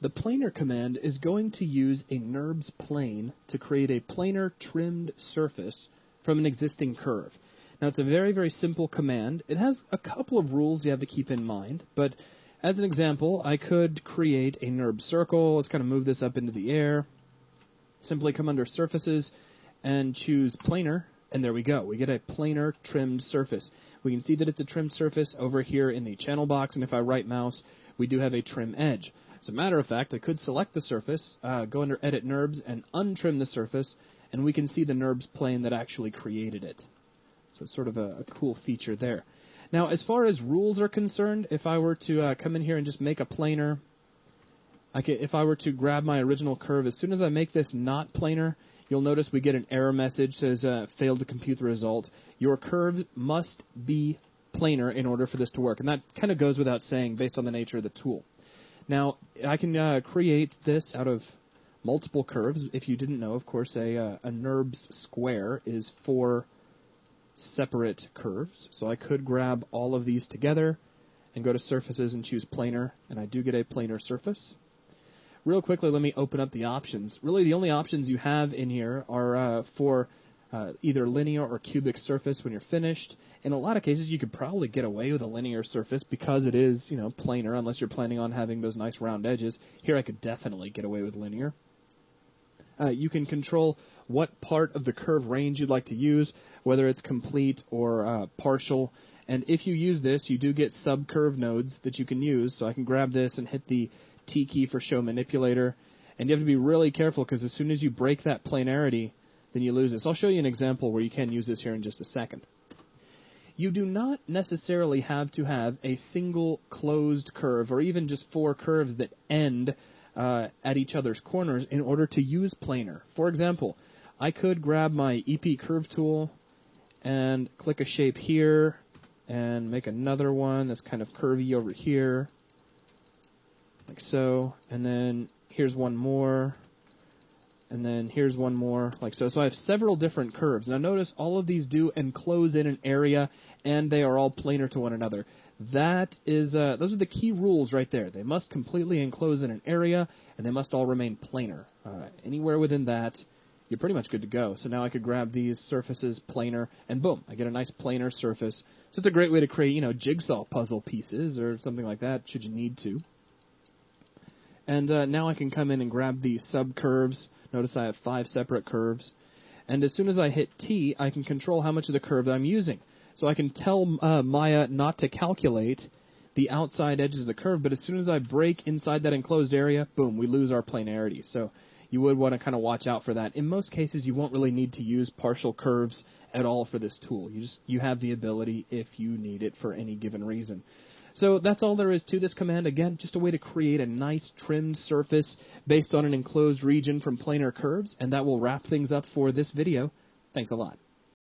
The planar command is going to use a NURBS plane to create a planar trimmed surface from an existing curve. Now, it's a very, very simple command. It has a couple of rules you have to keep in mind, but as an example, I could create a NURBS circle. Let's kind of move this up into the air. Simply come under Surfaces and choose Planar, and there we go. We get a planar trimmed surface. We can see that it's a trimmed surface over here in the channel box, and if I right mouse, we do have a trim edge. As a matter of fact, I could select the surface, go under Edit NURBS, and untrim the surface, and we can see the NURBS plane that actually created it. So it's sort of a cool feature there. Now, as far as rules are concerned, if I were to come in here and just make a planar, if I were to grab my original curve, as soon as I make this not planar, you'll notice we get an error message that says, failed to compute the result. Your curves must be planar in order for this to work. And that kind of goes without saying based on the nature of the tool. Now, I can create this out of multiple curves. If you didn't know, of course, a NURBS square is 4 separate curves. So I could grab all of these together and go to Surfaces and choose Planar, and I do get a planar surface. Real quickly, let me open up the options. Really, the only options you have in here are for either linear or cubic surface when you're finished. In a lot of cases, you could probably get away with a linear surface because it is, planar, unless you're planning on having those nice round edges. Here, I could definitely get away with linear. You can control what part of the curve range you'd like to use, whether it's complete or partial. And if you use this, you do get sub-curve nodes that you can use. So I can grab this and hit the T key for Show Manipulator. And you have to be really careful because as soon as you break that planarity, then you lose this. I'll show you an example where you can use this here in just a second. You do not necessarily have to have a single closed curve or even just 4 curves that end at each other's corners in order to use planar. For example, I could grab my EP Curve tool and click a shape here and make another one that's kind of curvy over here, like so, and then here's one more, and then here's one more, like so. So I have several different curves. Now notice all of these do enclose in an area, and they are all planar to one another. That is, those are the key rules right there. They must completely enclose in an area, and they must all remain planar. Anywhere within that, you're pretty much good to go. So now I could grab these surfaces, planar, and boom, I get a nice planar surface. So it's a great way to create, jigsaw puzzle pieces or something like that, should you need to. And now I can come in and grab the sub-curves. Notice I have 5 separate curves. And as soon as I hit T, I can control how much of the curve I'm using. So I can tell Maya not to calculate the outside edges of the curve, but as soon as I break inside that enclosed area, boom, we lose our planarity. So you would want to kind of watch out for that. In most cases, you won't really need to use partial curves at all for this tool. You have the ability if you need it for any given reason. So that's all there is to this command. Again, just a way to create a nice trimmed surface based on an enclosed region from planar curves, and that will wrap things up for this video. Thanks a lot.